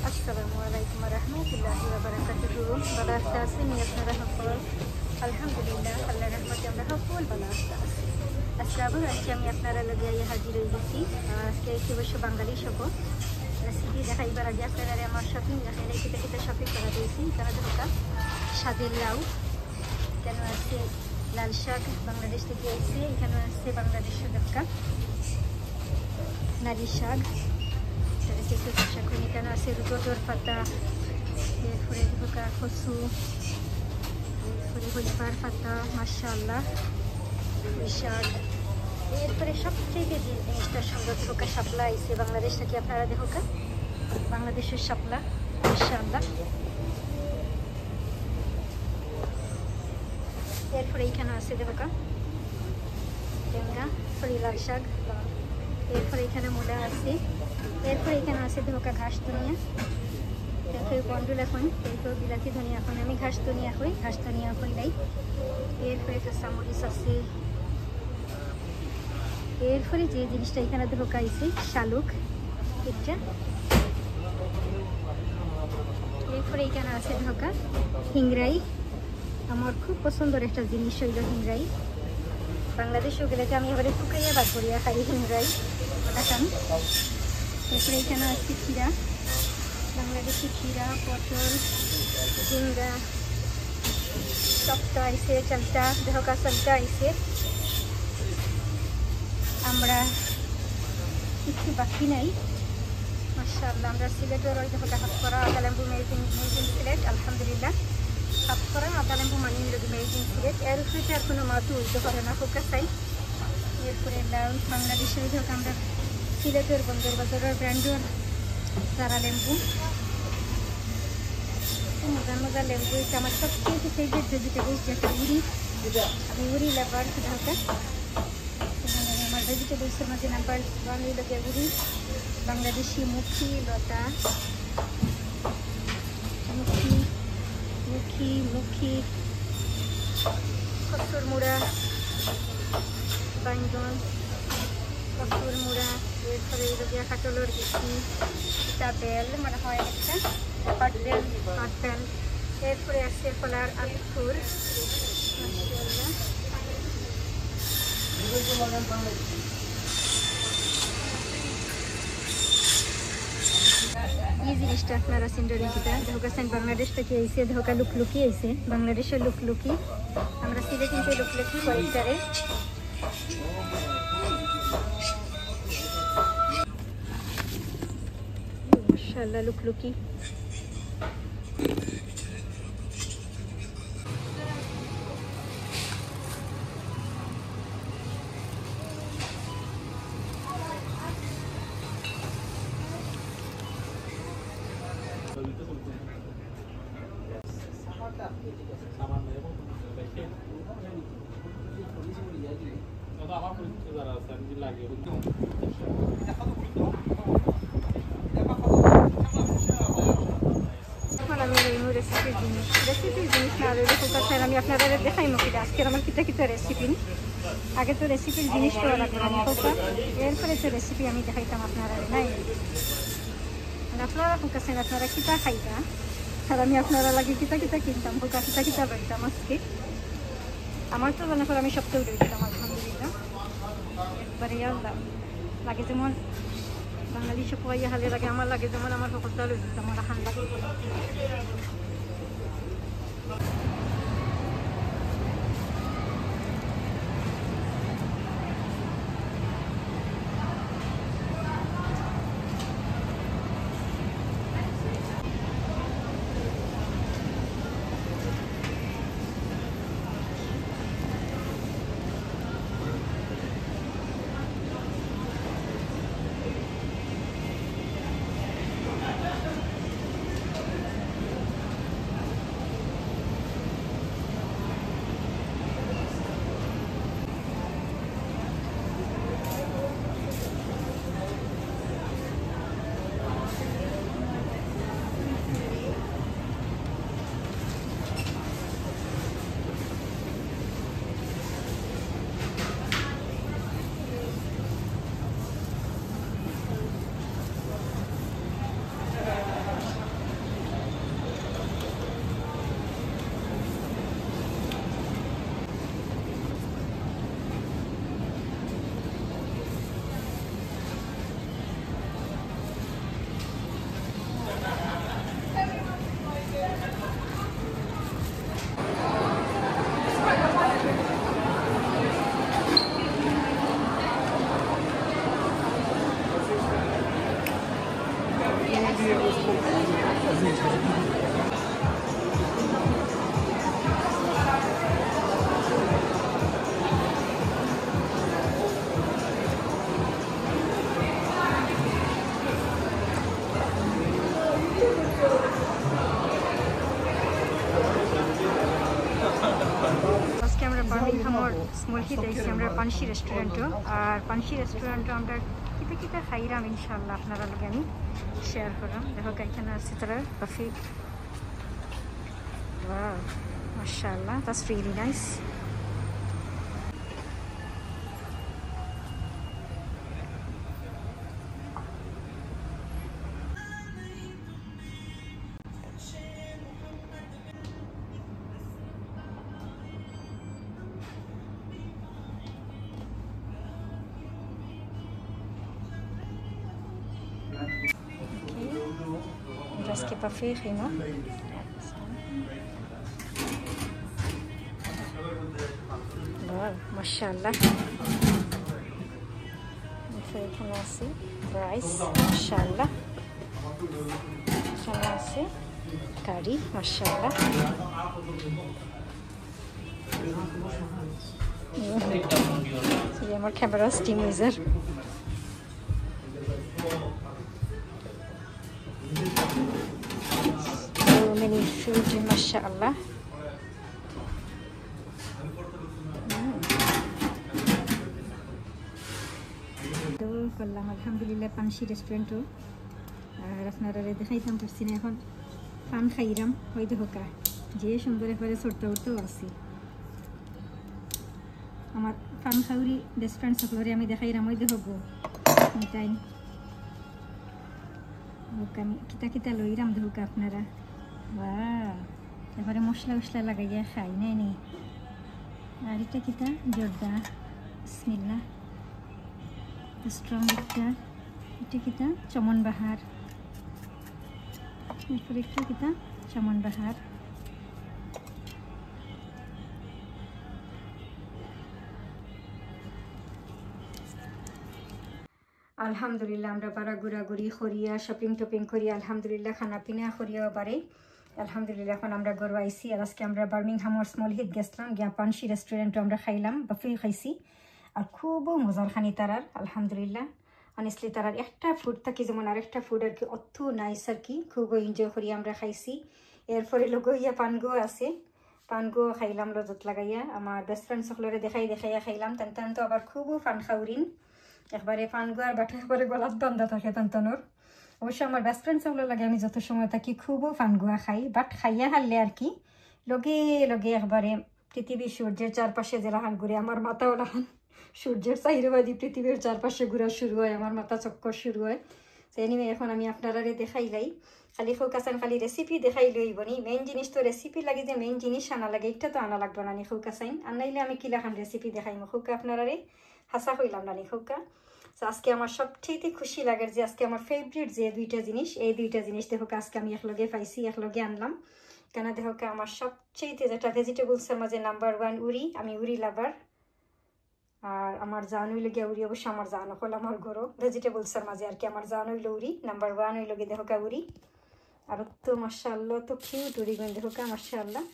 আসসালামু আলাইকুম রহমতুল্লাহি ওয়া বারাকাতুহু। ভালো আছেন আপনারা সকল? আলহামদুলিল্লাহ, আল্লাহর রহমতে আমরা সকল ভালো আছি। আজকে আবার আমি আপনারা লগে হাজির হয়ে গেছি। আজকে অবশ্য বাঙালি শপথ রেসিপি দেখাইবার আগে আপনারা আমার শপিং দেখাই খেতে খেতে শপিং করা দিয়েছি। এখানে দেখা স্বাদের লাউ, এখানে আছে লাল শাক বাংলাদেশ থেকে এসে, এখানে আছে বাংলাদেশের দেখা নারী শাক, এখানে আছে রুগোদর পাতা, এরপরে ঢোকা কচু, এরপরে হইবার পাতা, মাশাআল্লাহ শাক। এরপরে সবথেকে যে জিনিসটা সুন্দর ঢোকা শাপলা আইসে বাংলাদেশ থেকে, আপনারা দেখোকা বাংলাদেশের শাপলা মাশাআল্লাহ। এরপরে এইখানে আছে দেখোকা টেঙ্গা সরি লাল শাক, এরপরে এখানে মূলা আছে, এরপরে এখানে আছে ধোকা ঘাস ধনিয়া, এরপরে বন্ডুল এখন, এরপর বিলাতি ধনিয়া এখন আমি ঘাস ধনিয়া হই নাই। এরপরে কাঁচামরিচ আছে, এরপরে যে জিনিসটা এখানে ধোকা আইছে শালুক এটা, এরপরে এখানে আছে ধোকা হিংরাই। আমার খুব পছন্দের একটা জিনিস হইল হিংরাই। বাংলাদেশেও গেলে যে আমি এবারে শুকাইয়া বাদ করিয়া খাই হিংরাই খান। এরপরে এখানে আছে ক্ষীরা, বাংলাদেশি ক্ষীরা, পটল, ঝিঙ্গা, চপটা আইসে, চালটা ধোকা চালটা আইসে। আমরা কিছু বাকি নাই মাশাআল্লাহ। আমরা সিলেটের ওই ধোকা হাত করা আদা লেম্বু মেজিং সিলেট, আলহামদুলিল্লাহ হাত করা আদা লেম্বু মানি নিল মেজিং সিলেট। এর উপরে আর কোনো মাছও উঠতে পারে না ফোকা চাই। এরপরে লাউ, বাংলাদেশের ধোকা আমরা সিলেটের বন্দর বাজারের ব্র্যান্ডের চারা লেম্বু, মজার মজার লেম্বু। এটা আমার সবচেয়ে ফেভারিট ভেজিটেবলস, যেটা উড়ি, আমি উড়ি লাভার ঢাকা। আমার ভেজিটেবলসের মাঝে নাম্বার 1 হইল গিয়ে উড়ি, বাংলাদেশি মুখি লতা, মুখি কচুর মুড়া, বাইঙ্গন কচুর মুড়া, এরপরে হইল গিয়া কাটলের বিচি, এটা বেল মানে হয় একটা পাট বেল, এরপরে আছে কলার আলুর মাশাআল্লাহ। এই জিনিসটা আপনারা সিন্ডারিটা ধোকাছেন বাংলাদেশ থেকে আইসে, ধোকা লুকলুকি আইসে বাংলাদেশের লুকলুকি। আমরা সিলেট কিন্তু লুকলুকি কয়েকটারে মাশাআল্লাহ লুকলুকি। রেসিপির জিনিস না আমি আপনারা দেখাই মুখে আজকের আমার কিতা রেসিপি। আগে তো রেসিপির জিনিস করা লাগবে আমি হোকা, এরপরে তো রেসিপি আমি দেখাইতাম আপনারা নাই। আপনারা হোকাছেন আপনারা কিতা খাইতা, আর আমি আপনারা লাগে কিতা কিনতাম হোকা কিতা বাড়তাম আজকে। আমার তো মনে করে আমি সপ্তাহে উঠে দিতাম আলহামদুলিল্লাহ। একবারে আল্লাহ লাগে যেমন বাঙালি সব পাইয়া হালে লাগে, আমার লাগে যেমন আমার সকলটা লই দিতাম আমার হান লাগে। বার্মিংহামর স্মলহিতে এসে আমরা পানসি রেস্টুরেন্টও আর পানসি রেস্টুরেন্টও আমরা কিতা কিতা খাইরাম ইনশাল্লাহ আপনারা লগে আমি শেয়ার করলাম। দেখো এখানে আছে তারা বাফি। Wow, mashallah, that's really nice. Das que buffet خيمة. واو ما شاء الله. مثل ناسي رايس ما شاء الله. ناسي كاري ما شاء الله. ये हमारे camera steam user many food mashallah. তো করলাম আলহামদুলিল্লাহ পানসি রেস্টুরেন্ট আর আপনারা দেখাইতাম পারছি না এখন পান খাইরাম ওই দেখোকা যে সুন্দর একবারে ছোট্ট উঠতেও আছি আমার পান খাউরি রেস্টুরেন্ট সকলরে আমি দেখাইরাম ওই দেখো গো টাইম আমি কিতা কিতা লইরাম দেখোকা আপনারা এবারে মশলা উশলা লাগাইয়া খাই নাই নি আর এটা কিতা জর্দা বিসমিল্লাহ স্ট্রং একটা এটা কিতা চমন বাহার এরপরে একটু কিতা চমন বাহার আলহামদুলিল্লাহ আমরা বারা ঘোরাঘুরি করিয়া শপিং টপিং করি আলহামদুলিল্লাহ খানা পিনা করিয়া বারে আলহামদুলিল্লাহ এখন আমরা ঘর আইসি আর আজকে আমরা বার্মিংহামর স্মলহিত গেছিলাম গিয়া পানসি রেস্টুরেন্টে আমরা খাইলাম বাফে খাইছি আর খুবও মজার খানি তারার আলহামদুলিল্লাহ অনেস্টলি তারার একটা ফুড থাকি যেমন আরেকটা ফুড আর কি অত নাইস আর কি খুবও এনজয় করি আমরা খাইছি এরপরে লোক ইয়া পানগো আছে পানগো খাইলাম লজত লাগাইয়া আমার বেস্ট ফ্রেন্ড সকলরে দেখাইয়া খাইলাম তেন তো আবার খুবও ফান খাউরিন একবারে পানগো আর বাটা একবারে গলাত বান্ধা থাকে তেনতনোর অবশ্য আমার বেস্ট ফ্রেন্ড সকলের লাগে আমি যত সময় থাকি খুবও ফানগুয়া খাই বাট খাইয়া হারলে আর কি লগে লগে একবারে পৃথিবীর সূর্যের চারপাশে যেলাহান ঘুরে আমার মাথা ওলাহান সূর্যের চাহিদাবাদী পৃথিবীর চারপাশে ঘুরা শুরু হয় আমার মাথা চক্কর শুরু হয় তো এনিওয়ে এখন আমি আপনারা দেখাইলাই খালি খৌকাসান খালি রেসিপি দেখাই লইব নি মেইন জিনিস তো রেসিপি লাগে যে মেইন জিনিস আনা লাগে এটা তো আনা লাগবে না নি খৌকাসাইন আনাইলে আমি কিলাখান রেসিপি দেখাইম খৌকা আপনারা হাসা হইলাম না নি খৌকা তো আজকে আমার সবচেয়ে খুশি লাগে যে আজকে আমার ফেভারিট যে দুইটা জিনিস এই দুইটা জিনিস দেখো আজকে আমি একলগে পাইছি একলগে আনলাম কেন দেখো আমার সবচেয়ে যেটা ভেজিটেবলসের মাঝে নাম্বার 1 উরি আমি উরি লাভার আর আমার জান হইল গিয়া উরি অবশ্য আমার জান হল আমার গরো ভেজিটেবলসের মাঝে আর কি আমার জান হইল উরি নাম্বার 1 হইল গিয়ে দেখো উরি আর তো মাশাআল্লাহ তো কিউট উরি গুণ দেখো মাশাআল্লাহ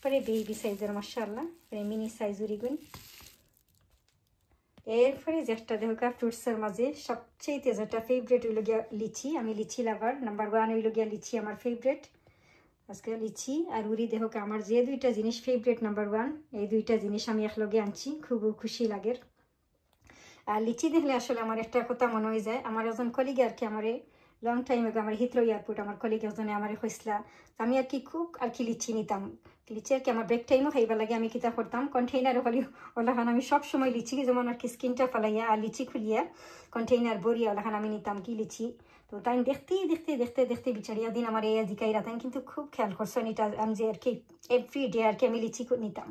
পরে বেবি সাইজের মাশাআল্লাহ মিনি সাইজ উরি গুণ এরপরে যেটা দেখো ফ্রুটসের মাঝে সবচেয়ে যেটা ফেভারিট হইল গিয়া লিচি আমি লিচি লাভার নাম্বার 1 হইল গিয়া লিচি আমার ফেভারিট আজকে লিচি আর উরি দেখো আমার যে দুইটা জিনিস ফেভারিট নাম্বার 1 এই দুইটা জিনিস আমি একলগে আনছি খুব খুশি লাগে আর লিচি দেখলে আসলে আমার একটা কথা মনে হয়ে যায় আমার একজন কলিগ আর কি আমারে লং টাইম আগে আমার হিথ্রো এয়ারপোর্ট আমার কলিগ একজনে আমার কইসলা আমি আর কি খুব আর কি লিচি নিতাম লিচি আর কি আমার ব্রেক টাইমও খাইবা লাগে আমি কিতা করতাম কন্টেইনারে হলি ওলাখান আমি সব সময় লিচি যেমন আর কি স্কিনটা ফেলাইয়া আর লিচি খুলিয়া কন্টেইনার ভরিয়া ওলাখান আমি নিতাম কি লিচি তো তাই দেখতে বিচারিয়া দিন আমার এই জিকাইরা তাই কিন্তু খুব খেয়াল করছেন এটা আমি যে আর কি এভরিডে আর কি আমি লিচি নিতাম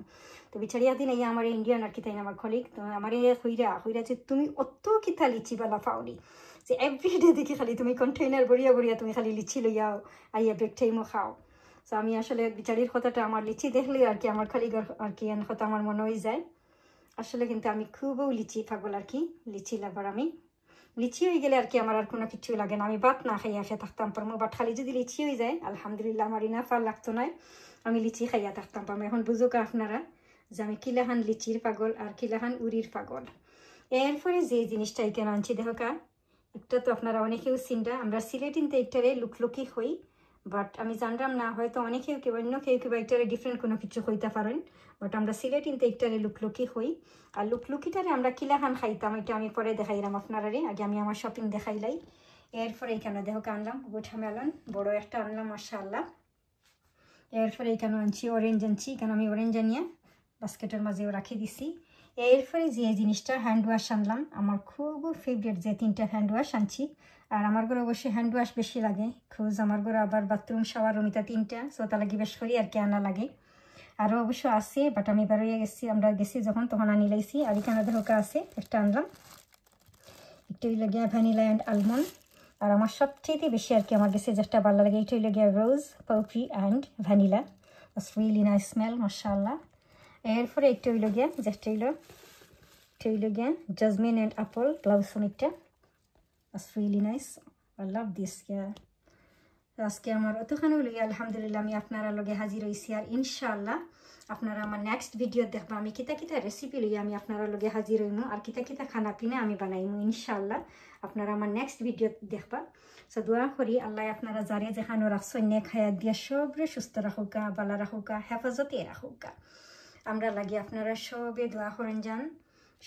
তো বিচারিয়া দিন এই আমার ইন্ডিয়ান আর কি তাই আমার কলিগ তো আমার হইরা যে তুমি অত কিতা লিচি বেলা পাওনি যে এভরিডে দেখি খালি তুমি কন্টেইনার ভরিয়া তুমি খালি লিচি লইয়াও আইয়া ব্রেক টাইমও খাও তো আমি আসলে বিচারির কথাটা আমার লিচি দেখলে আর কি আমার খালি আর কি কথা আমার মনে হয়ে যায় আসলে কিন্তু আমি খুবও লিচি পাগল আর কি লিচি লাভার আমি লিচি হয়ে গেলে আর কি আমার আর কোনো কিছুই লাগে না, আমি ভাত না খাইয়া খেয়ে থাকতাম পারবো, বাট খালি যদি লিচি হয়ে যায় আলহামদুলিল্লাহ আমার ইনা ফাল লাগতো না, আমি লিচি খাইয়া থাকতাম পারবো। এখন বুঝুক আপনারা যে আমি কিলাহান লিচির পাগল আর কিলাহান উড়ির পাগল। এরপরে যে জিনিসটা এখানে আনছি দেখা, একটা তো আপনারা অনেকেও চিন্তা, আমরা সিলেটিনতে একটারে লুকলুকি হই, বাট আমি জানলাম না হয়তো অনেকেও কেউ অন্য কেউ কেউ একটারে ডিফারেন্ট কোনো কিছু হইতে পারেন, বাট আমরা সিলেটিনতে একটারে লুকলুকি হই। আর লুকলুকিটারে আমরা কিলাহান খাইতাম এটা আমি পরে দেখাইলাম আপনারা, আগে আমি আমার শপিং দেখাইলাই। এরপরে এখানে দেখো আনলাম ওয়াটারমেলন, বড় একটা আনলাম মাশাআল্লাহ। এরপরে এখানে আনছি অরেঞ্জ আনছি, এখানে আমি অরেঞ্জ আনিয়া বাস্কেটের মাঝেও রাখি দিছি। এরপরে যে জিনিসটা হ্যান্ড ওয়াশ আনলাম, আমার খুব ফেভারিট যে 3টা হ্যান্ড ওয়াশ আনছি। আর আমার ঘরে অবশ্যই হ্যান্ড ওয়াশ বেশি লাগে, খোঁজ আমার ঘরে আবার বাথরুম শাওয়ার রুমিতা 3টা, সো তা লাগে বেশ করি আর কি আনা লাগে। আরও অবশ্য আছে, বাট আমি বেরোয় গেছি, আমরা গেছি যখন তখন আনি লাইছি। আর এখানে দেখা আছে একটা আনলাম, একটা হইলে গিয়া ভ্যানিলা অ্যান্ড আলমন্ড। আর আমার সবচেয়ে বেশি আর কি আমার কাছে যেটা ভালো লাগে এটা হইলে গিয়া rose powdery and vanilla, it's really nice smell মাশাআল্লাহ। এরপরে একটা হইল গিয়া যেটা হইল গিয়া জাসমিন অ্যান্ড আপেল ব্লাউসন, এটা it's really nice, I love this. আজকে আমার অতখানি হইল গিয়া আলহামদুলিল্লাহ আমি আপনারা লগে হাজির হয়েছি। আর ইনশাআল্লাহ আপনারা আমার নেক্সট ভিডিও দেখবা আমি কিতা কিতা রেসিপি লইয়া আমি আপনারা লগে হাজির হইমু, আর কিতা কিতা খানা পিনা আমি বানাইমু ইনশাআল্লাহ আপনারা আমার নেক্সট ভিডিও দেখবা। সো দোয়া করি আল্লাহ আপনারা যারে যেখানে রাখছেন নেক হায়াত দিয়া সবরে সুস্থ রাখুকা, বালা রাখুকা, হেফাজতে রাখুকা। আমরা লাগি আপনারা সবে দোয়া করেন যান,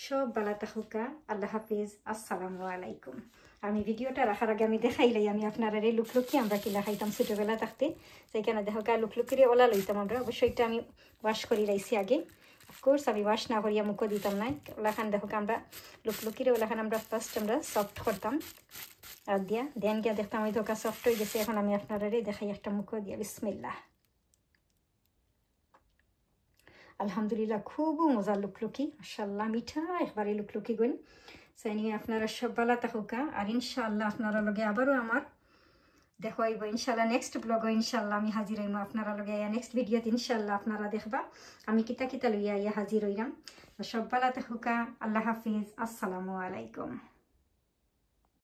সব বালা থাকুকা। আল্লাহ হাফিজ, আসসালামু আলাইকুম। আমি ভিডিওটা রাখার আগে আমি দেখাইলাই আমি আপনারা রে লুকলুকি আমরা কিলা খাইতাম ছোটোবেলা থাকতে, সেইখানে দেখো লুকলুকিরে ওলা লইতাম আমরা, অবশ্যই এটা আমি ওয়াশ করি রাইছি আগে, অফকোর্স আমি ওয়াশ না করিয়া মুখও দিতাম না। ওলাখান দেখো আমরা লুকলুকিরে ওলাখান আমরা ফার্স্ট আমরা সফট করতাম আর দিয়া দেন গিয়া দেখতাম ওই ধোকা সফট হয়ে গেছে। এখন আমি আপনারা রে দেখাই একটা মুখও দিয়া, বিসমিল্লাহ। আলহামদুলিল্লাহ খুব মজার লুকলুকি মাশাআল্লাহ, মিঠা একবারে লুকলুকি গুণ। সাইনি আপনারা সব ভালো থাকুকা। আর ইনশাআল্লাহ আপনারা লগে আবারও আমার দেখো আইব ইনশাআল্লাহ নেক্সট ব্লগ ইনশাআল্লাহ আমি হাজির হইম আপনারা লগে, নেক্সট ভিডিওতে ইনশাআল্লাহ আপনারা দেখবা আমি কিতা কিতা লইয়া হাজির হইলাম। সব ভালো থাকুকা, আল্লাহ হাফিজ, আসসালামু আলাইকুম।